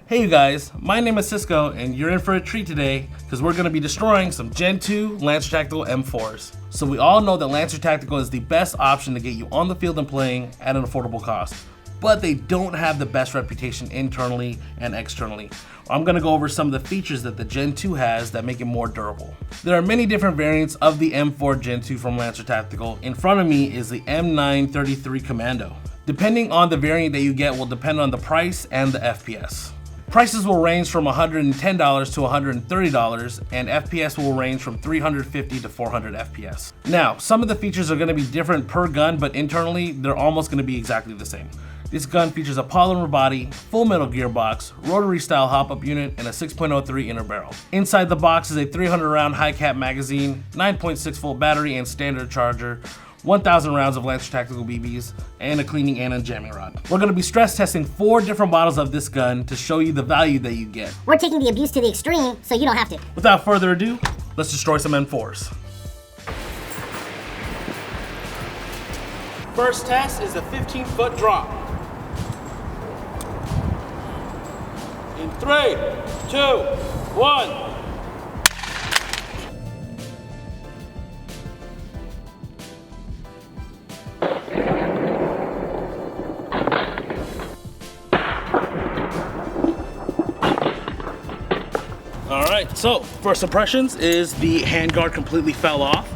Hey you guys, my name is Cisco and you're in for a treat today because we're going to be destroying some Gen 2 Lancer Tactical M4s. So we all know that Lancer Tactical is the best option to get you on the field and playing at an affordable cost, but they don't have the best reputation internally and externally. I'm going to go over some of the features that the Gen 2 has that make it more durable. There are many different variants of the M4 Gen 2 from Lancer Tactical. In front of me is the M933 Commando. Depending on the variant that you get will depend on the price and the FPS. Prices will range from $110 to $130, and FPS will range from 350 to 400 FPS. Now, some of the features are going to be different per gun, but internally, they're almost going to be exactly the same. This gun features a polymer body, full metal gearbox, rotary style hop-up unit, and a 6.03 inner barrel. Inside the box is a 300 round high cap magazine, 9.6 volt battery and standard charger, 1,000 rounds of Lancer Tactical BBs, and a cleaning and unjamming rod. We're going to be stress testing 4 different models of this gun to show you the value that you get. We're taking the abuse to the extreme, so you don't have to. Without further ado, let's destroy some M4s. First test is a 15-foot drop. In 3, 2, 1. All right, so first impressions is the handguard completely fell off.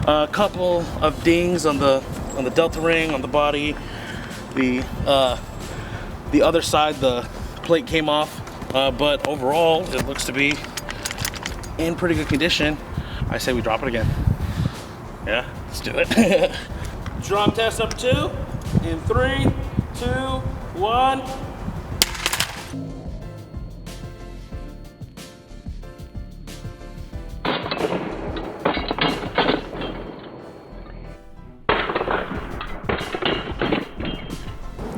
A couple of dings on the delta ring, on the body. The other side, the plate came off, but overall it looks to be in pretty good condition. I say we drop it again. Yeah, let's do it. Drum test number 2 in 3, 2, 1.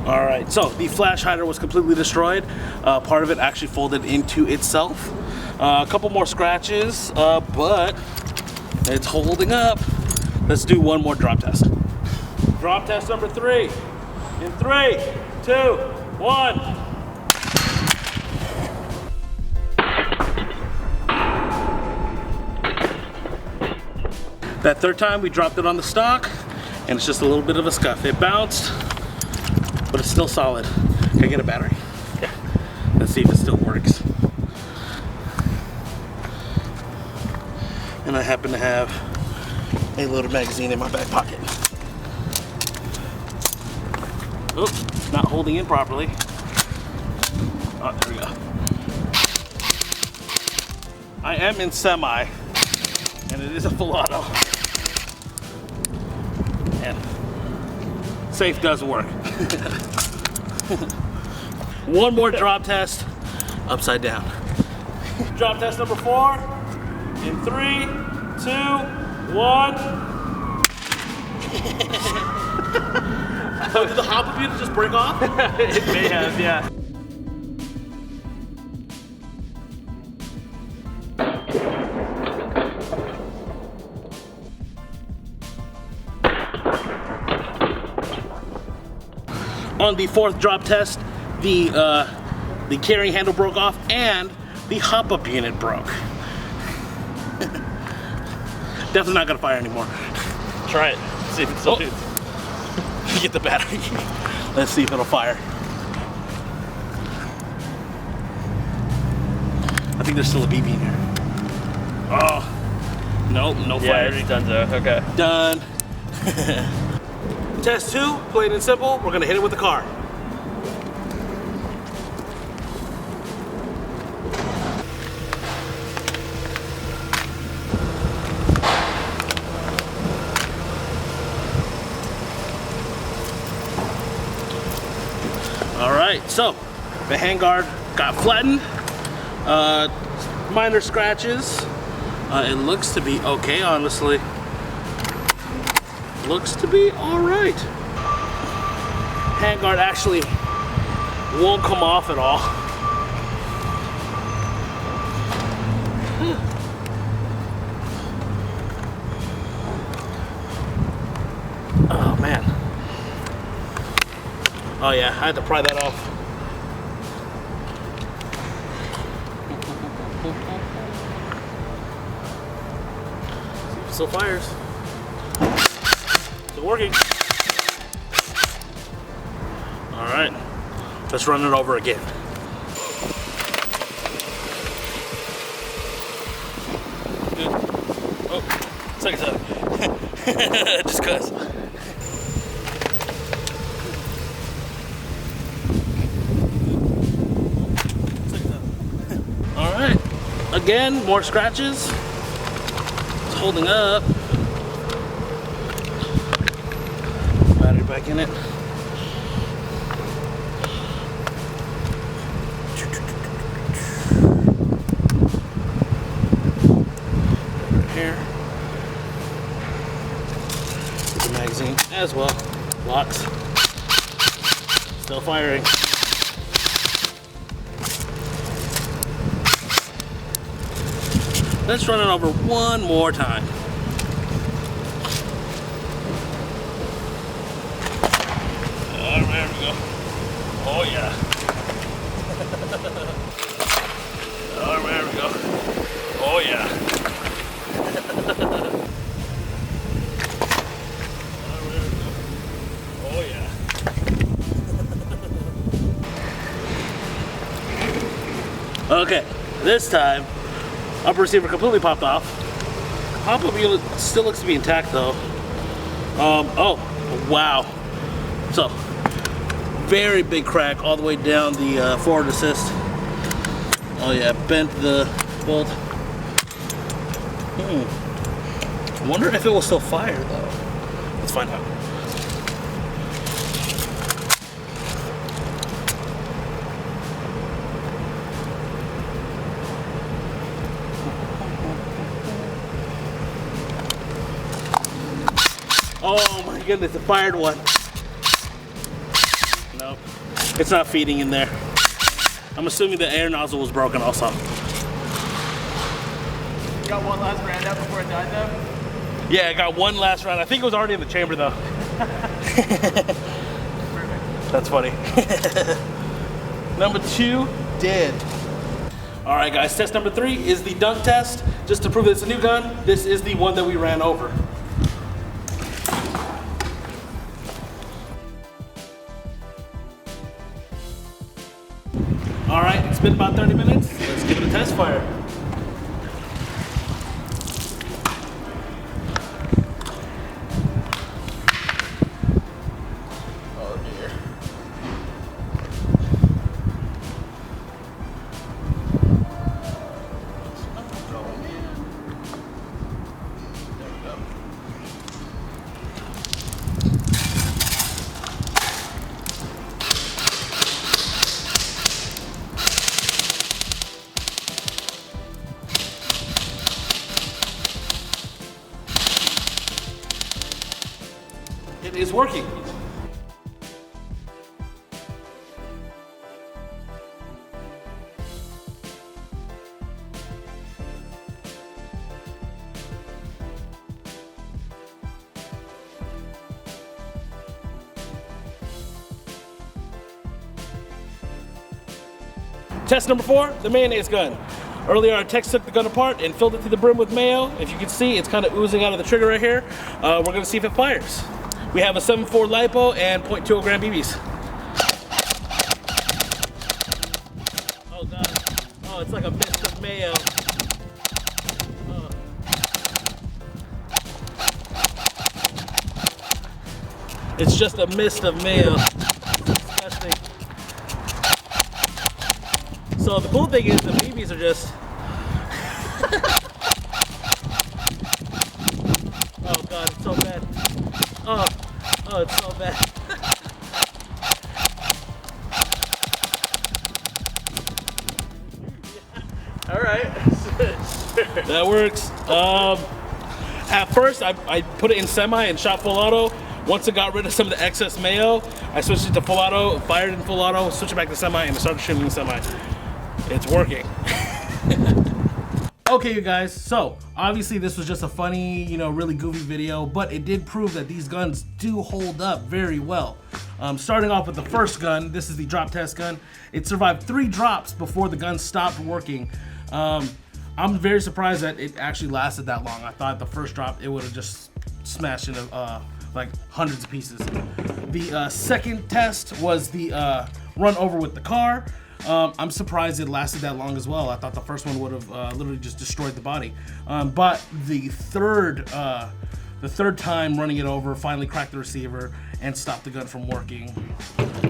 All right, so the flash hider was completely destroyed. Part of it actually folded into itself. A couple more scratches, but it's holding up. Let's do one more drop test. Drop test number 3. In 3, 2, 1. That third time we dropped it on the stock, and it's just a little bit of a scuff. It bounced, but it's still solid. Can I get a battery? Yeah. Let's see if it still works. And I happen to have a loaded magazine in my back pocket. Oh, not holding in properly. Oh, there we go. I am in semi, and it is a full auto. And safe does work. One more drop test, upside down. Drop test number 4, in 3, 2, 1. So did the hop unit just break off? It may have, yeah. On the 4th drop test, the carrying handle broke off and the hop-up unit broke. Definitely not gonna fire anymore. Try it. See if it still shoots. Get the battery. Let's see if it'll fire. I think there's still a BB in here. Oh, nope, no fire. Yeah, it's done though. Okay. Done. Test 2, plain and simple. We're gonna hit it with the car. All right, so the handguard got flattened. Minor scratches. It looks to be okay, honestly. Looks to be all right. Handguard actually won't come off at all. Oh man. Oh yeah, I had to pry that off. still fires. Still working. All right, let's run it over again. Good. Oh, second time. Just cause. All right, again, more scratches. It's holding up. Battery back in it. Here. With the magazine as well. Locks. Still firing. Let's run it over one more time. Oh, there we go. Oh yeah. Oh, there we go. Oh yeah. Oh yeah. Okay, this time upper receiver completely popped off. Pop-up unit still looks to be intact though. Oh wow. So very big crack all the way down the forward assist. Oh yeah, bent the bolt. Wonder if it will still fire though. Let's find out. Oh my goodness, it fired one. Nope, it's not feeding in there. I'm assuming the air nozzle was broken also. You got one last round out before it died though? Yeah, I got one last round. I think it was already in the chamber though. Perfect. That's funny. Number 2, dead. All right guys, test number 3 is the dunk test. Just to prove that it's a new gun, this is the one that we ran over. All right, it's been about 30 minutes. Let's give it a test fire. Oh dear. It's not going in. There we go. It is working. Test number 4, the mayonnaise gun. Earlier our techs took the gun apart and filled it to the brim with mayo. If you can see, it's kind of oozing out of the trigger right here. We're gonna see if it fires. We have a 7.4 LiPo and 0.20 gram BBs. Oh god. Oh, it's like a mist of mayo. Oh. It's just a mist of mayo. It's disgusting. So the cool thing is the BBs are just oh god, it's so bad. Oh, it's so bad. All right. That works. At first, I put it in semi and shot full auto. Once it got rid of some of the excess mayo, I switched it to full auto, fired in full auto, switched it back to semi, and I started shooting in semi. It's working. Okay, you guys, so obviously this was just a funny, really goofy video, but it did prove that these guns do hold up very well. Starting off with the first gun, this is the drop test gun. It survived 3 drops before the gun stopped working. I'm very surprised that it actually lasted that long. I thought the first drop it would have just smashed into like hundreds of pieces. The second test was the run over with the car. I'm surprised it lasted that long as well. I thought the first one would have literally just destroyed the body. But the third time running it over finally cracked the receiver and stopped the gun from working.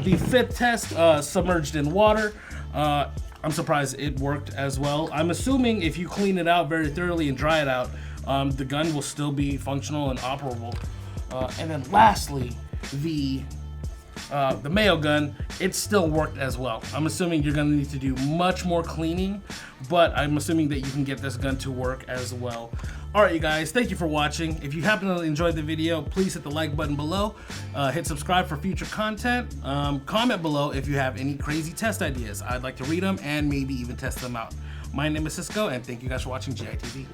The fifth test, submerged in water. I'm surprised it worked as well. I'm assuming if you clean it out very thoroughly and dry it out, the gun will still be functional and operable. And then lastly, the MAYO gun, it still worked as well. I'm assuming you're gonna need to do much more cleaning, but I'm assuming that you can get this gun to work as well. All right, you guys, thank you for watching. If you happen to enjoy the video, please hit the like button below, hit subscribe for future content, comment below if you have any crazy test ideas. I'd like to read them and maybe even test them out. My name is Cisco, and thank you guys for watching GITV.